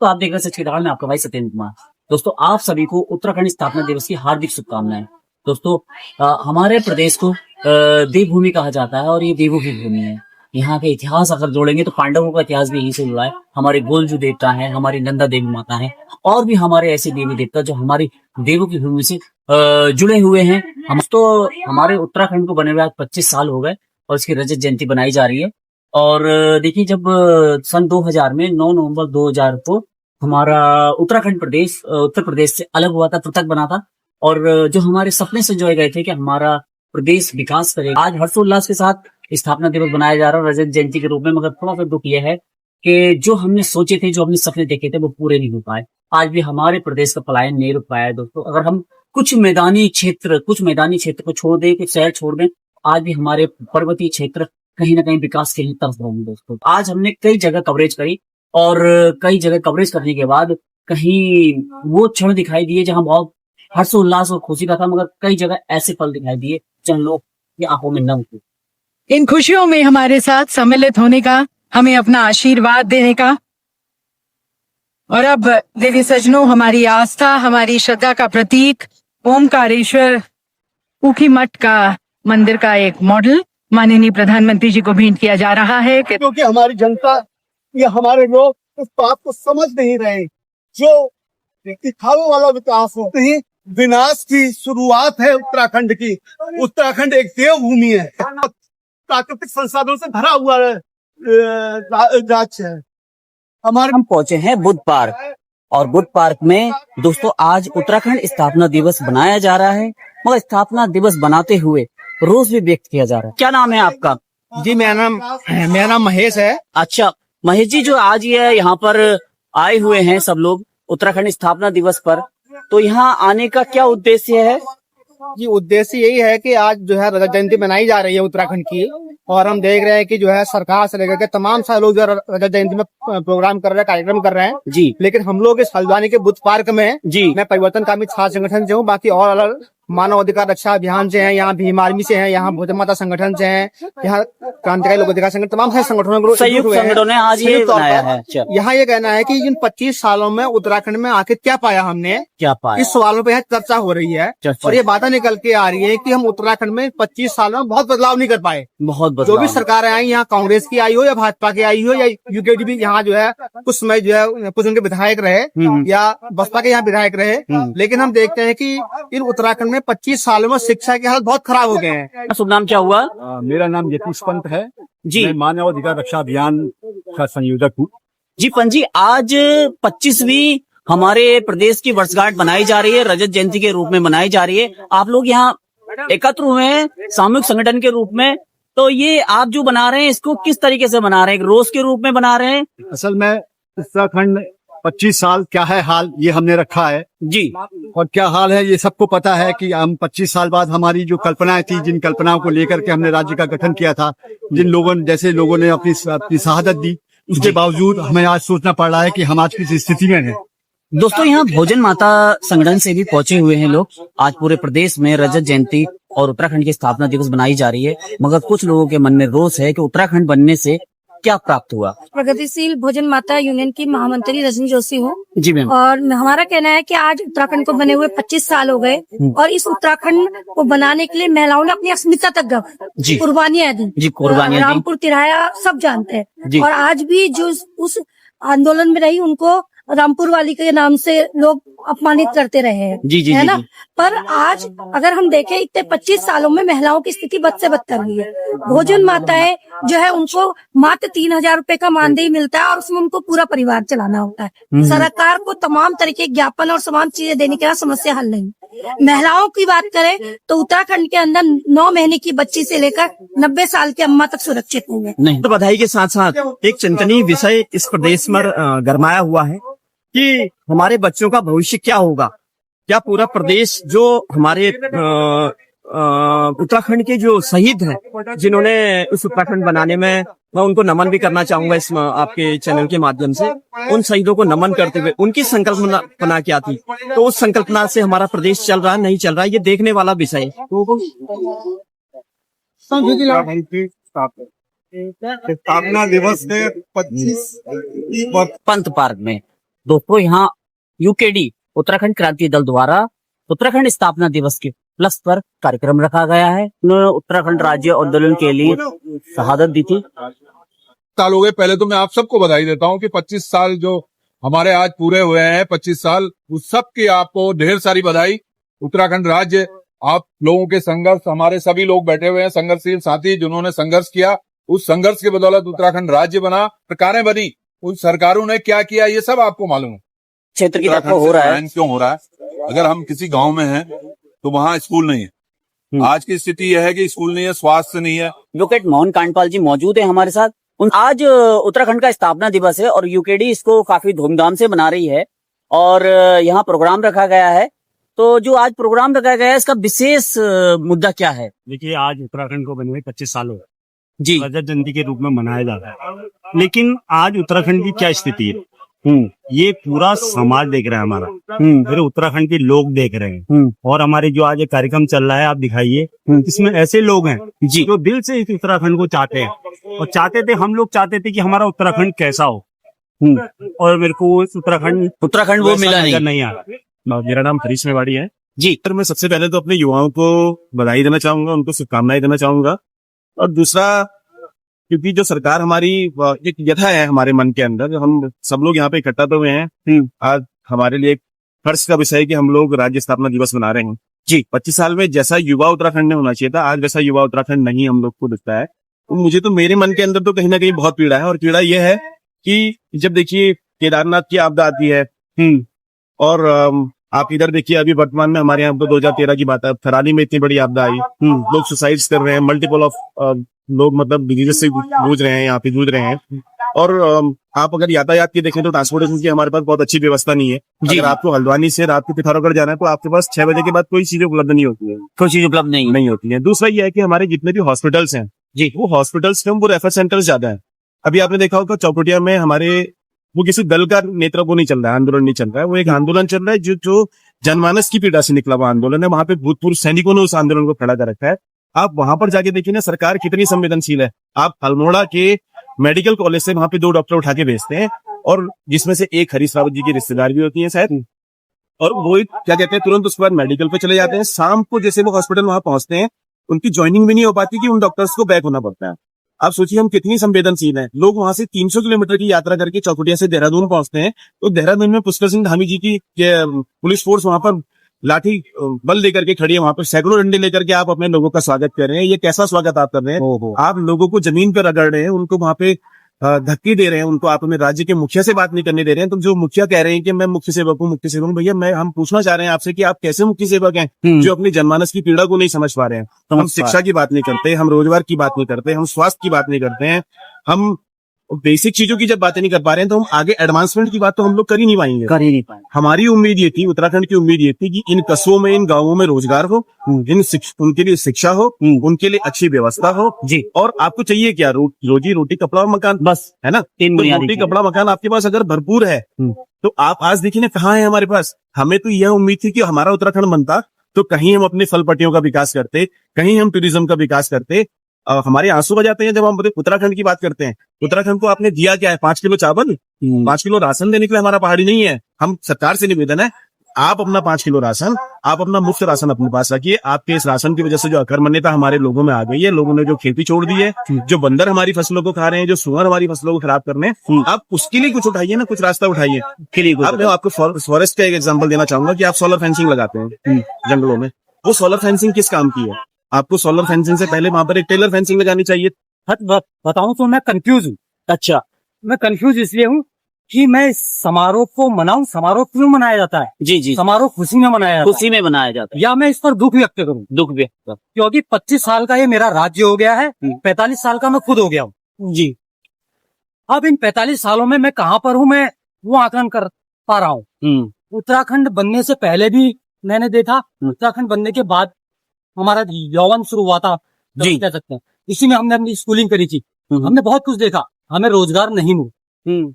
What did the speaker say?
तो आप देख रहे हैं सच में आपका भाई सत्येंद्र कुमार। दोस्तों आप सभी को उत्तराखंड स्थापना दिवस की हार्दिक शुभकामनाएं। दोस्तों हमारे प्रदेश को देवभूमि कहा जाता है और ये देवों की भूमि है। यहाँ के इतिहास अगर जोड़ेंगे तो पांडवों का इतिहास भी यहीं से जुड़ा है। हमारे गोलजू देवता है, हमारी नंदा देवी माता है और भी हमारे ऐसे देवी देवता जो हमारी देवों की भूमि से जुड़े हुए हैं। हम तो हमारे उत्तराखंड को बने हुए आज 25 साल हो गए और इसकी रजत जयंती बनाई जा रही है। और देखिए जब सन 2000 में 9 नवंबर 2000 को हमारा उत्तराखंड प्रदेश उत्तर प्रदेश से अलग हुआ था, पृथक बना था और जो हमारे सपने संजोए गए थे कि हमारा प्रदेश विकास करेगा, आज हर्षोल्लास के साथ स्थापना दिवस बनाया जा रहा है रजत जयंती के रूप में। मगर थोड़ा सा दुख यह है कि जो हमने सोचे थे, जो हमने सपने देखे थे वो पूरे नहीं हो पाए। आज भी हमारे प्रदेश का पलायन नहीं रुक पाया है। दोस्तों अगर हम कुछ मैदानी क्षेत्र को छोड़ दें, कुछ शहर छोड़ दें, आज भी हमारे पर्वतीय क्षेत्र कहीं ना कहीं विकास के लिए तरफ रहेंगे। दोस्तों आज हमने कई जगह कवरेज करी और कई जगह कवरेज करने के बाद कहीं वो क्षण दिखाई दिए जहां बहुत हर्षोल्लास और खुशी का था, मगर कई जगह ऐसे पल दिखाई दिए जिन लोग की आंखों में नम थी। इन खुशियों में हमारे साथ सम्मिलित होने का, हमें अपना आशीर्वाद देने का। और अब देवी सजनों, हमारी आस्था, हमारी श्रद्धा का प्रतीक ओमकारेश्वर ऊखी मठ का मंदिर का एक मॉडल माननीय प्रधानमंत्री जी को भेंट किया जा रहा है। क्योंकि हमारी जनता या हमारे लोग इस बात को समझ नहीं रहे, जो दिखावे वाला विकास हो नहीं, विनाश की शुरुआत है उत्तराखंड की। उत्तराखंड एक देवभूमि है, प्राकृतिक संसाधनों से भरा हुआ राज्य है। हम पहुंचे हैं बुद्ध पार्क और बुद्ध पार्क में दोस्तों आज उत्तराखंड स्थापना दिवस बनाया जा रहा है, मगर स्थापना दिवस बनाते हुए रोष भी व्यक्त किया जा रहा है। क्या नाम है आपका? जी मेरा नाम महेश है। अच्छा महेश जी, जो आज ये यहाँ पर आए हुए हैं सब लोग उत्तराखंड स्थापना दिवस पर, तो यहाँ आने का क्या उद्देश्य है? जी उद्देश्य यही है कि आज जो है रजत जयंती मनाई जा रही है उत्तराखंड की, और हम देख रहे हैं कि जो है सरकार से लेकर के तमाम सारे लोग जो रजत जयंती में प्रोग्राम कर रहे हैं, कार्यक्रम कर रहे हैं जी। लेकिन हम लोग इस हल्द्वानी के बुद्ध पार्क में जी, मैं परिवर्तनकामी छात्र संगठन से हूँ, बाकी और अलग मानव अधिकार रक्षा अभियान से हैं, यहाँ भीम आर्मी से हैं, यहाँ भोजन माता संगठन से हैं, यहाँ क्रांतिकारी लोक अधिकार संगठन, तमाम सारे संगठनों संयुक्त संगठनों ने आज ये बनाया है। यहाँ ये कहना है कि इन 25 सालों में उत्तराखंड में आके क्या पाया हमने, क्या पाया, इस सवालों पे यहाँ चर्चा हो रही है। और ये बातें निकल के आ रही है कि हम उत्तराखंड में 25 सालों में बहुत बदलाव नहीं कर पाए। बहुत जो भी सरकारें आई, यहाँ कांग्रेस की आई हो या भाजपा की आई हो या यूकेडी भी यहाँ जो है कुछ समय जो है कुछ उनके विधायक रहे या बसपा के यहाँ विधायक रहे, लेकिन हम देखते हैं कि इन उत्तराखंड में 25 सालों में शिक्षा की हालत बहुत खराब हो गए हैं। शुभ नाम क्या हुआ? मेरा नाम यतीश पंत है जी। मैं मानव अधिकार रक्षा अभियान का संयोजक हूँ जी। पंत जी, आज 25वीं हमारे प्रदेश की वर्षगांठ मनाई जा रही है, रजत जयंती के रूप में मनाई जा रही है। आप लोग यहाँ एकत्र हुए हैं सामूहिक संगठन के रूप में, तो ये आप जो बना रहे हैं इसको किस तरीके से बना रहे हैं? रोज के रूप में बना रहे हैं? असल में उत्तराखंड 25 साल क्या है हाल, ये हमने रखा है जी। और क्या हाल है ये सबको पता है कि हम 25 साल बाद हमारी जो कल्पनाएं थी, जिन कल्पनाओं को लेकर के हमने राज्य का गठन किया था, जिन लोगों जैसे लोगों ने अपनी शहादत दी, उसके बावजूद हमें आज सोचना पड़ रहा है कि हम आज किस स्थिति में हैं। दोस्तों यहाँ भोजन माता संगठन से भी पहुंचे हुए हैं लोग। आज पूरे प्रदेश में रजत जयंती और उत्तराखंड की स्थापना दिवस बनाई जा रही है, मगर कुछ लोगों के मन में रोष है कि उत्तराखंड बनने से क्या प्राप्त हुआ। प्रगतिशील भोजन माता यूनियन की महामंत्री रजनी जोशी हूँ जी मैम। और हमारा कहना है कि आज उत्तराखंड को बने हुए 25 साल हो गए और इस उत्तराखंड को बनाने के लिए महिलाओं ने अपनी अस्मिता तक जी कुर्बानियां दी जी, कुर्बानियां दी। रामपुर तिराया सब जानते जी। हैं, और आज भी जो उस आंदोलन में रही उनको रामपुर वाली के नाम से लोग अपमानित करते रहे हैं, जी जी है जी, ना जी। पर आज अगर हम देखें इतने 25 सालों में महिलाओं की स्थिति बद से बदतर हुई है। भोजन माताएं जो है उनको मात्र 3,000 रुपए का मानदेय मिलता है और उसमें उनको पूरा परिवार चलाना होता है। सरकार को तमाम तरीके के ज्ञापन और तमाम चीजें देने के बाद समस्या हल नहीं। महिलाओं की बात करें तो उत्तराखंड के अंदर 9 महीने की बच्ची से लेकर 90 साल की अम्मा तक सुरक्षित नहीं है। तो बधाई के साथ साथ एक चिंतनीय विषय इस प्रदेश में गरमाया हुआ है कि हमारे बच्चों का भविष्य क्या होगा। क्या पूरा प्रदेश जो हमारे उत्तराखंड के जो शहीद हैं, जिन्होंने इस उत्तराखंड बनाने में, मैं उनको नमन भी करना चाहूंगा इस आपके चैनल के माध्यम से, उन शहीदों को नमन करते हुए उनकी संकल्पना क्या थी, तो उस संकल्पना से हमारा प्रदेश चल रहा है नहीं चल रहा है, ये देखने वाला विषय है। स्थापना दिवस के 25 पंत पार्क में दोस्तों यहाँ यूकेडी उत्तराखंड क्रांति दल द्वारा उत्तराखंड स्थापना दिवस के उपलक्ष्य पर कार्यक्रम रखा गया है। उन्होंने उत्तराखंड राज्य आंदोलन के लिए शहादत दी थी। साल हो गए। पहले तो मैं आप सबको बधाई देता हूं कि 25 साल जो हमारे आज पूरे हुए हैं, 25 साल, उस सब की आपको ढेर सारी बधाई। उत्तराखंड राज्य, आप लोगों के संघर्ष, हमारे सभी लोग बैठे हुए हैं संघर्षशील साथी जिन्होंने संघर्ष किया, उस संघर्ष की बदौलत उत्तराखंड राज्य बना, सरकारें बनी, उन सरकारों ने क्या किया ये सब आपको मालूम है। क्षेत्र की तरफ उत्तराखंड हो से रहा है। पलायन क्यों हो रहा है? अगर हम किसी गांव में हैं तो वहाँ स्कूल नहीं है। आज की स्थिति यह है कि स्कूल नहीं है, स्वास्थ्य नहीं है। एडवोकेट मोहन कांडपाल जी मौजूद है हमारे साथ। आज उत्तराखंड का स्थापना दिवस है और यूकेडी इसको काफी धूमधाम से मना रही है और यहाँ प्रोग्राम रखा गया है। तो जो आज प्रोग्राम रखा गया है इसका विशेष मुद्दा क्या है? देखिए, आज उत्तराखंड को बने हुए 25 साल हो गए, जी, रजत जयंती के रूप में मनाया जा रहा है। लेकिन आज उत्तराखंड की क्या स्थिति है, ये पूरा समाज देख रहा है हमारा, फिर उत्तराखंड के लोग देख रहे हैं। और हमारे जो आज ये कार्यक्रम चल रहा है, आप दिखाइए, इसमें ऐसे लोग हैं जी, जो दिल से इस उत्तराखंड को चाहते हैं और चाहते थे, हम लोग चाहते थे कि हमारा उत्तराखंड कैसा हो। और मेरे को उत्तराखंड वो मिला नहीं। आ रहा। मेरा नाम हरीश मेवाड़ी है जी। तो मैं सबसे पहले तो अपने युवाओं को बधाई देना चाहूंगा, उनको शुभकामनाएं देना चाहूंगा। और दूसरा, क्योंकि जो सरकार हमारी एक व्यथा है हमारे मन के अंदर, हम सब लोग यहाँ पे इकट्ठा तो हुए हैं, आज हमारे लिए एक हर्ष का विषय है कि हम लोग राज्य स्थापना दिवस मना रहे हैं जी। 25 साल में जैसा युवा उत्तराखंड में होना चाहिए था, आज वैसा युवा उत्तराखंड नहीं हम लोग को दिखता है। तो मुझे तो, मेरे मन के अंदर तो कहीं ना कहीं बहुत पीड़ा है। और पीड़ा यह है कि जब देखिए केदारनाथ की आपदा आती है, और आप इधर देखिए, अभी वर्तमान में हमारे यहाँ तो 2013 की बात है, थराली में इतनी बड़ी आपदा आई, लोग सुसाइड्स कर रहे हैं, मल्टीपल ऑफ लोग मतलब डिजीज से जूझ रहे हैं, यहाँ पे जूझ रहे हैं। और आप अगर यातायात की देखें तो ट्रांसपोर्टेशन की हमारे पास बहुत अच्छी व्यवस्था नहीं है। अगर आपको हल्द्वानी से रात को पिथौरागढ़ जाना है तो आपके पास 6 बजे के बाद कोई चीजें उपलब्ध नहीं होती है, कोई चीज उपलब्ध नहीं होती है। दूसरा ये है कि हमारे जितने भी हॉस्पिटल्स हैं जी, वो हॉस्पिटल्स में वो रेफर सेंटर्स ज्यादा है। अभी आपने देखा होगा चौकुटिया में हमारे, वो किसी दल का नेतृत्व वो नहीं चल रहा है, आंदोलन नहीं चल रहा है, वो एक आंदोलन चल रहा है जो जनमानस की पीड़ा से निकला हुआ आंदोलन है। वहां पे भूतपूर्व सैनिकों ने उस आंदोलन को खड़ा कर रखा है। आप वहां पर जाके देखिए ना, सरकार कितनी संवेदनशील है। आप अल्मोड़ा के मेडिकल कॉलेज से वहां पे 2 डॉक्टर उठा के भेजते हैं, और जिसमें से एक हरीश रावत जी की रिश्तेदार भी होती है शायद, और वो क्या कहते हैं, तुरंत उसके बाद मेडिकल पे चले जाते हैं। शाम को जैसे वो हॉस्पिटल वहां पहुंचते हैं, उनकी ज्वाइनिंग भी नहीं हो पाती कि उन डॉक्टर्स को बैक होना पड़ता है। आप सोचिए हम कितनी संवेदनशील हैं। लोग वहां से 300 किलोमीटर की यात्रा करके चौकुटिया से देहरादून पहुंचते हैं, तो देहरादून में पुष्कर सिंह धामी जी की पुलिस फोर्स वहां पर लाठी बल लेकर के खड़ी है, वहां पर सैकड़ों डंडे लेकर के आप अपने लोगों का स्वागत कर रहे हैं। ये कैसा स्वागत आप कर रहे हैं? आप लोगों को जमीन पर रगड़ रहे हैं, उनको वहां पे धक्के दे रहे हैं, उनको आप अपने राज्य के मुखिया से बात नहीं करने दे रहे हैं। तो जो मुखिया कह रहे हैं कि मैं मुख्य सेवक हूँ, मुख्य सेवक, भैया हम पूछना चाह रहे हैं आपसे कि आप कैसे मुख्य सेवक हैं जो अपनी जनमानस की पीड़ा को नहीं समझ पा रहे हैं। हम शिक्षा की बात नहीं करते, हम रोजगार की बात नहीं करते, हम स्वास्थ्य की बात नहीं करते हैं, हम बेसिक चीजों की जब बातें नहीं कर पा रहे हैं, तो हम आगे एडवांसमेंट की बात तो हम लोग कर ही नहीं पाएंगे। हमारी उम्मीद ये थी, उत्तराखंड की उम्मीद ये थी कि इन कस्बों में, इन गांवों में रोजगार हो, उनके लिए शिक्षा हो, उनके लिए अच्छी व्यवस्था हो जी। और आपको चाहिए क्या? रोजी रोटी कपड़ा और मकान, बस, है ना? तो रोटी कपड़ा मकान आपके पास अगर भरपूर है तो आप आज देखिए ना कहाँ है हमारे पास। हमें तो यह उम्मीद थी कि हमारा उत्तराखंड बनता तो कहीं हम अपने फल पट्टियों का विकास करते, कहीं हम टूरिज्म का विकास करते। हमारे आंसू बजाते हैं जब हम उत्तराखंड की बात करते हैं। उत्तराखंड को आपने दिया क्या है? 5 किलो चावल, 5 किलो राशन देने के लिए हमारा पहाड़ी नहीं है। हम सरकार से निवेदन है, आप अपना 5 किलो राशन, आप अपना मुफ्त राशन अपने पास रखिए। आपके इस राशन की वजह से जो अकर्मण्यता हमारे लोगों में आ गई है, लोगों ने जो खेती छोड़ दी है, जो बंदर हमारी फसलों को खा रहे हैं, जो सुअर हमारी फसलों को खराब कर रहे हैं, आप उसके लिए कुछ उठाइए ना, कुछ रास्ता उठाइए। आपको फॉरेस्ट का एक एग्जाम्पल देना चाहूंगा कि आप सोलर फेंसिंग लगाते हैं जंगलों में, वो सोलर फेंसिंग किस काम की है? आपको सोलर फेंसिंग से पहले वहां पर एक टेलर फेंसिंग लगानी चाहिए। बताऊं तो मैं कंफ्यूज हूँ। अच्छा, मैं कंफ्यूज इसलिए हूँ कि मैं इस समारोह को मनाऊं। समारोह क्यों मनाया जाता है? जी, समारोह खुशी में मनाया जाता है, खुशी में मनाया जाता है, या मैं इस पर दुख व्यक्त करूं? दुख व्यक्त, क्योंकि 25 साल का ये मेरा राज्य हो गया है, 45 साल का मैं खुद हो गया हूँ जी। अब इन 45 सालों में मैं कहाँ पर हूँ, मैं वो आकलन कर पा रहा हूँ। उत्तराखंड बनने से पहले भी मैंने देखा, उत्तराखंड बनने के बाद हमारा यौवन शुरू हुआ था जी, कह सकते हैं। इसी में हमने अपनी स्कूलिंग करी थी, हमने बहुत कुछ देखा, हमें रोजगार नहीं मिला।